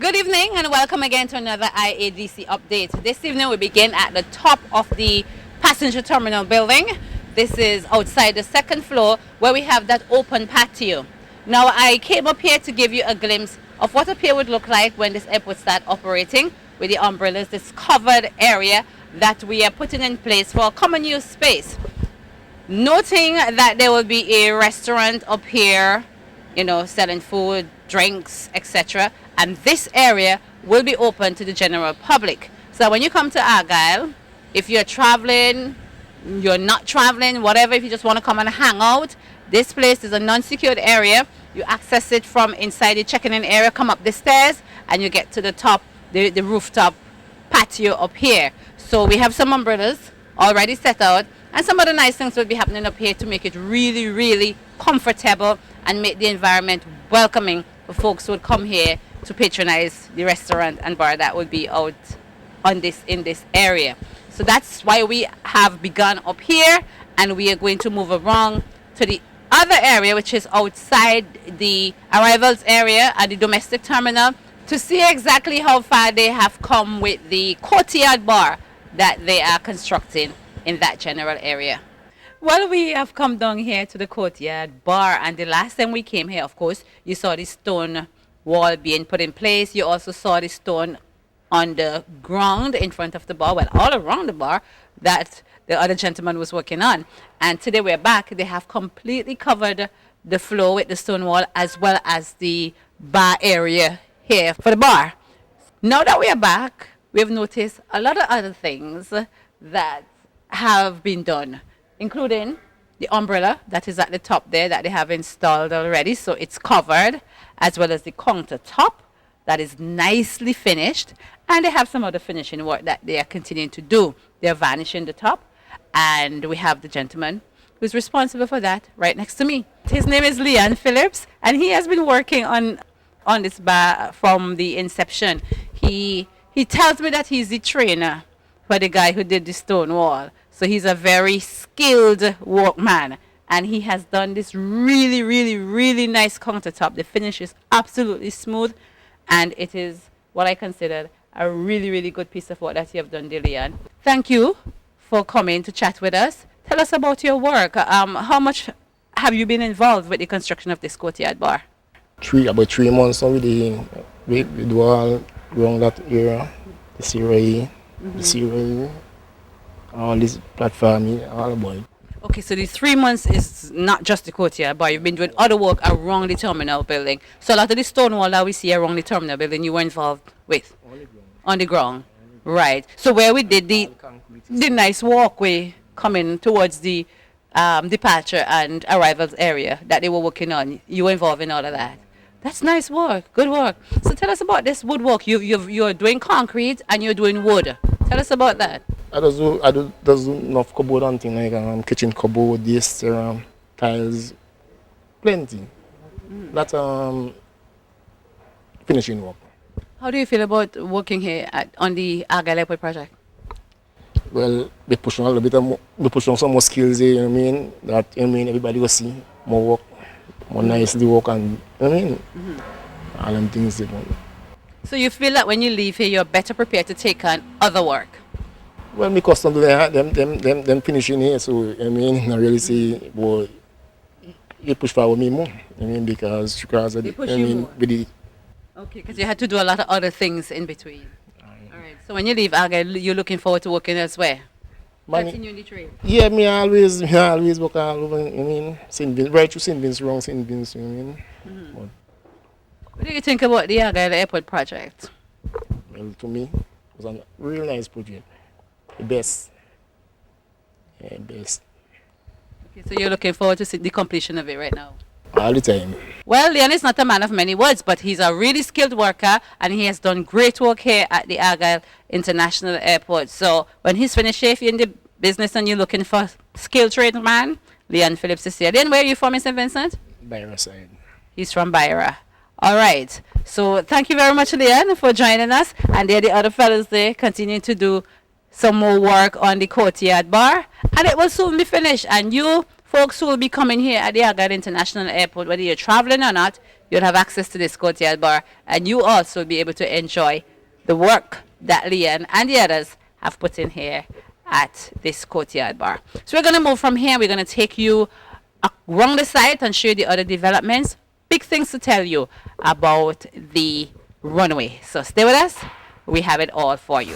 Good evening and welcome again to another IADC update. This evening we begin at the top of the passenger terminal building. This is outside the second floor where we have that open patio. Now I came up here to give you a glimpse of what a pier would look like when this airport starts operating with the umbrellas, this covered area that we are putting in place for a common use space. Noting that there will be a restaurant up here, you know, selling food, drinks, etc. And this area will be open to the general public. So when you come to Argyle, if you're traveling, you're not traveling, whatever, if you just want to come and hang out, this place is a non-secured area. You access it from inside the check-in area, come up the stairs, and you get to the top, the rooftop patio up here. So we have some umbrellas already set out, and some other nice things will be happening up here to make it really, really comfortable and make the environment welcoming for folks who would come here to patronize the restaurant and bar that would be out in this area. So that's why we have begun up here, and we are going to move around to the other area, which is outside the arrivals area at the domestic terminal, to see exactly how far they have come with the Courtyard bar that they are constructing in that general area. Well, we have come down here to the Courtyard bar, and the last time we came here, of course, you saw the stone wall being put in place. You also saw the stone on the ground in front of the bar, well, all around the bar, that the other gentleman was working on. And today we're back. They have completely covered the floor with the stone wall as well as the bar area here for the bar. Now that we are back, we've noticed a lot of other things that have been done, including the umbrella that is at the top there that they have installed already, so it's covered, as well as the countertop that is nicely finished, and they have some other finishing work that they are continuing to do. They're varnishing the top, and we have the gentleman who's responsible for that right next to me. His name is Leon Phillips, and he has been working on this bar from the inception. He tells me that he's the trainer for the guy who did the stone wall. So he's a very skilled workman, and he has done this really, really, really nice countertop. The finish is absolutely smooth, and it is what I consider a really, really good piece of work that you have done, Leon. Thank you for coming to chat with us. Tell us about your work. How much have you been involved with the construction of this Courtyard bar? About 3 months now. We do all around that area, the CRA, all this platform, all about it. Okay, so the 3 months is not just the Courtyard bar. You've been doing other work around the terminal building. So a lot of the stone wall that we see around the terminal building, you were involved with? On the ground. Right. So where we did the nice walkway coming towards the departure and arrivals area that they were working on, you were involved in all of that. That's nice work. Good work. So tell us about this woodwork. You're doing concrete and you're doing wood. Tell us about that. I do enough cupboard and things like kitchen cupboard, this, tiles, plenty. That's finishing work. How do you feel about working here on the Argyle Airport project? Well, we push on a little bit, we push on some more skills here, you know what I mean? That, you know what I mean, everybody will see more work, more nicely work, and, you know what I mean? All them things. You know. So you feel that when you leave here, you're better prepared to take on other work? Well, my custom do them finishing here, so, you know what I mean, I really say, boy, you push forward me more, you know what I mean, because of the, I mean, with the... Okay, because you had to do a lot of other things in between. All right. So when you leave Argyle, you're looking forward to working elsewhere? Continue in the trade? Yeah, me always work all over, you know what I mean, right through St. Vincent, wrong St. Vincent, you know what I mean. What do you think about the Argyle Airport project? Well, to me, it was a real nice project. The best. Yeah, best. Okay, so you're looking forward to see the completion of it right now? All the time. Well, Leon is not a man of many words, but he's a really skilled worker, and he has done great work here at the Argyle International Airport. So when he's finished, if you're in the business and you're looking for skilled tradesman, Leon Phillips is here. Then where are you from in St. Vincent? Byra side. He's from Byra. All right. So thank you very much, Leon, for joining us. And there are the other fellows there continuing to do some more work on the Courtyard bar. And it will soon be finished. And you, folks who will be coming here at the Argyle International Airport, whether you're traveling or not, you'll have access to this Courtyard bar, and you also be able to enjoy the work that Leon and the others have put in here at this Courtyard bar. So we're going to move from here. We're going to take you around the site and show you the other developments. Big things to tell you about the Runway. So stay with us. We have it all for you.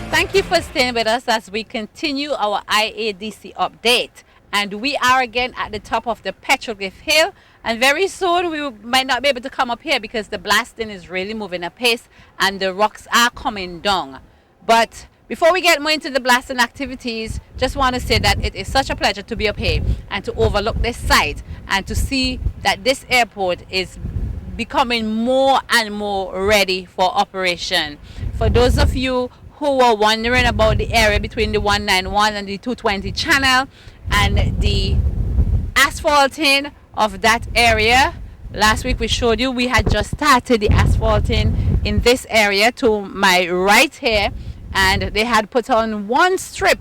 Thank you for staying with us as we continue our IADC update. And we are again at the top of the Petroglyph Hill. And very soon we might not be able to come up here because the blasting is really moving apace and the rocks are coming down. But before we get more into the blasting activities, just want to say that it is such a pleasure to be up here and to overlook this site and to see that this airport is becoming more and more ready for operation. For those of you who were wondering about the area between the 191 and the 220 channel and the asphalting of that area, last week we showed you we had just started the asphalting in this area to my right here, and they had put on one strip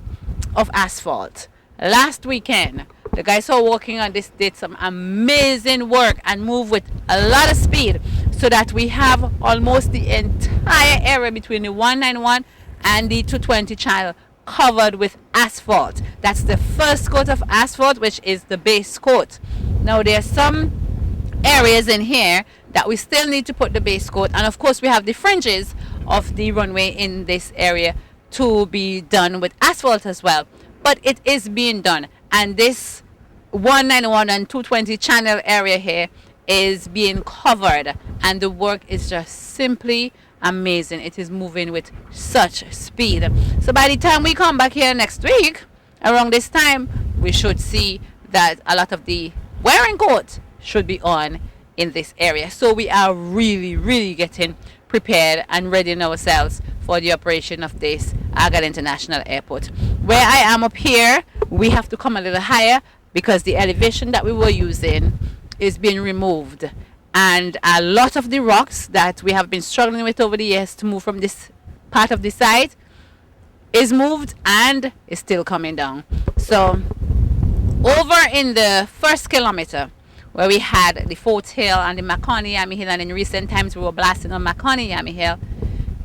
of asphalt last weekend. The guys who are working on this did some amazing work and moved with a lot of speed so that we have almost the entire area between the 191 and the 220 channel covered with asphalt. That's the first coat of asphalt, which is the base coat. Now there are some areas in here that we still need to put the base coat, and of course we have the fringes of the runway in this area to be done with asphalt as well, but it is being done, and this 191 and 220 channel area here is being covered, and the work is just simply amazing. It is moving with such speed. So by the time we come back here next week around this time, we should see that a lot of the wearing coat should be on in this area. So we are really getting prepared and readying ourselves for the operation of this Argyle International Airport. Where I am up here, we have to come a little higher because the elevation that we were using is being removed, and a lot of the rocks that we have been struggling with over the years to move from this part of the site is moved and is still coming down. So over in the first kilometer where we had the Fort Hill and the Makani-Yami Hill, and in recent times we were blasting on Makani-Yami Hill,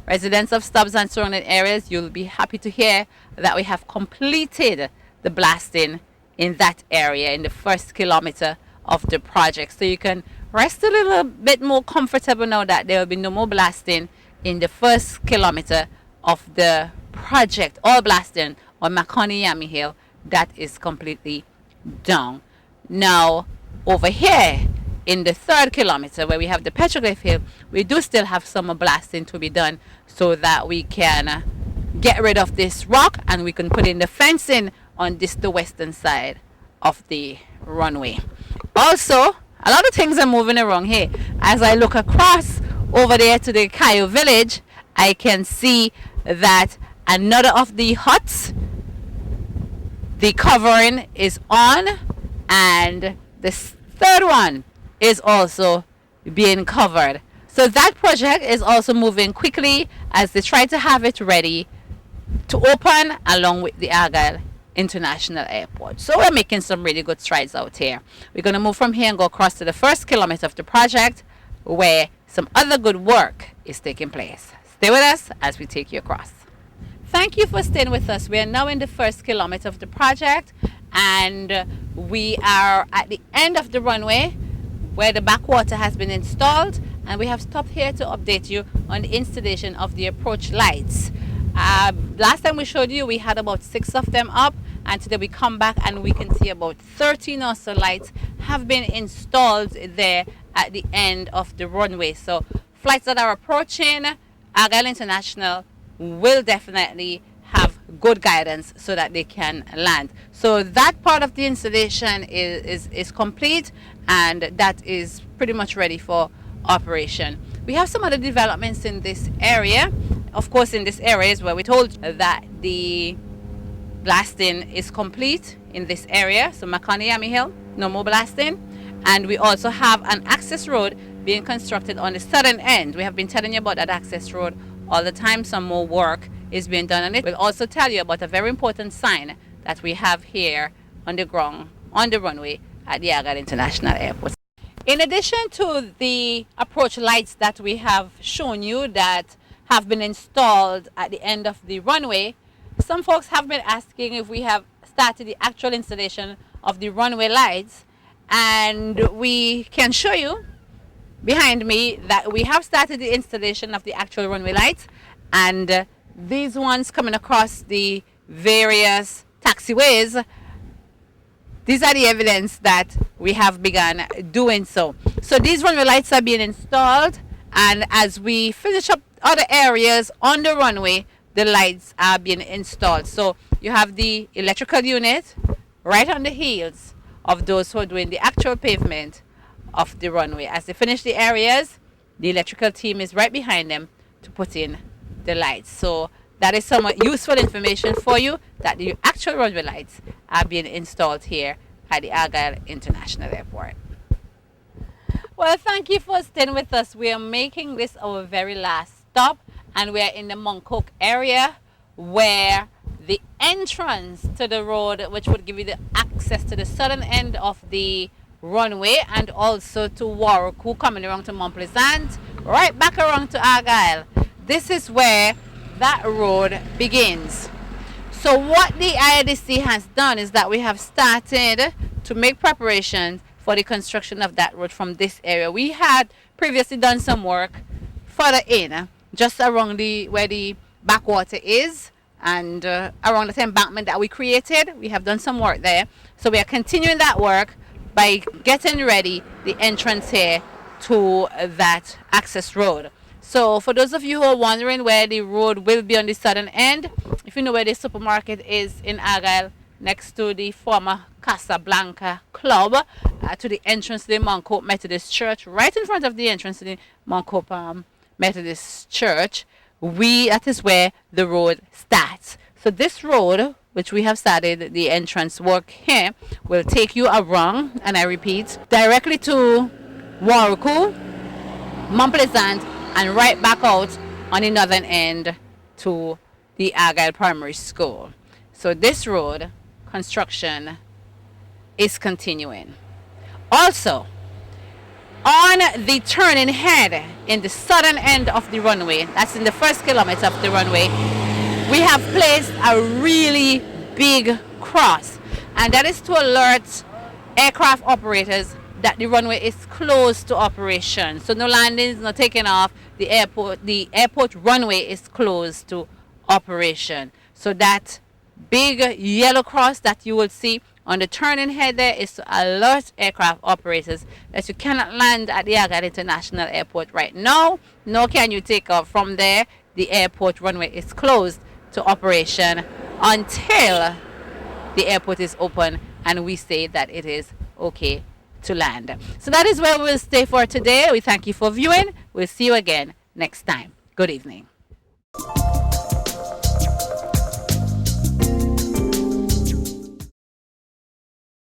residents of Stubbs and surrounding areas, you'll be happy to hear that we have completed the blasting in that area in the first kilometer of the project. So you can rest a little bit more comfortable now that there will be no more blasting in the first kilometer of the project. All blasting on Makani-Yami Hill, that is completely done. Now over here in the third kilometer where we have the Petroglyph Hill, we do still have some more blasting to be done so that we can get rid of this rock and we can put in the fencing on this the western side of the runway. Also, a lot of things are moving around here. As I look across over there to the Kayo village, I can see that another of the huts, the covering is on, and the third one is also being covered. So that project is also moving quickly as they try to have it ready to open along with the Argyle International Airport. So we're making some really good strides out here. We're going to move from here and go across to the first kilometer of the project where some other good work is taking place. Stay with us as we take you across. Thank you for staying with us. We are now in the first kilometer of the project and we are at the end of the runway where the backwater has been installed, and we have stopped here to update you on the installation of the approach lights. Last time we showed you we had about 6 of them up, and today we come back and we can see about 13 or so lights have been installed there at the end of the runway. So flights that are approaching Argyle International will definitely have good guidance so that they can land. So that part of the installation is complete, and that is pretty much ready for operation. We have some other developments in this area. Of course, in this area is where we told you that the blasting is complete in this area. So Makani-Yami Hill, no more blasting. And we also have an access road being constructed on the southern end. We have been telling you about that access road all the time. Some more work is being done on it. We'll also tell you about a very important sign that we have here on the ground, on the runway at the Argyle International Airport. In addition to the approach lights that we have shown you that have been installed at the end of the runway, some folks have been asking if we have started the actual installation of the runway lights, and we can show you behind me that we have started the installation of the actual runway lights, and these ones coming across the various taxiways, these are the evidence that we have begun doing so. So these runway lights are being installed, and as we finish up other areas on the runway, the lights are being installed. So you have the electrical unit right on the heels of those who are doing the actual pavement of the runway. As they finish the areas, the electrical team is right behind them to put in the lights. So that is somewhat useful information for you, that the actual runway lights are being installed here at the Argyle International Airport. Well, thank you for staying with us. We are making this our very last stop, and we are in the Moncoke area, where the entrance to the road, which would give you the access to the southern end of the runway and also to Warwick, coming around to Mont Pleasant, right back around to Argyle. This is where that road begins. So what the IRDC has done is that we have started to make preparations for the construction of that road from this area. We had previously done some work further in, just around where the backwater is, and around the embankment that we created. We have done some work there. So we are continuing that work by getting ready the entrance here to that access road. So for those of you who are wondering where the road will be on the southern end, if you know where the supermarket is in Argyle, next to the former Casablanca Club, to the entrance to the Moncote Methodist Church, right in front of the entrance to the Moncote Methodist Church, that is where the road starts. So this road, which we have started the entrance work here, will take you around, and I repeat, directly to Warwick, Mont Pleasant, and right back out on the northern end to the Argyle Primary School. So this road construction is continuing. Also, on the turning head in the southern end of the runway, that's in the first kilometer of the runway, we have placed a really big cross, and that is to alert aircraft operators that the runway is closed to operation. So no landings, no taking off. The airport runway is closed to operation. So that big yellow cross that you will see on the turning head there is to alert aircraft operators that you cannot land at the Argyle International Airport right now, nor can you take off from there. The airport runway is closed to operation until the airport is open and we say that it is okay to land. So that is where we'll stay for today. We thank you for viewing. We'll see you again next time. Good evening.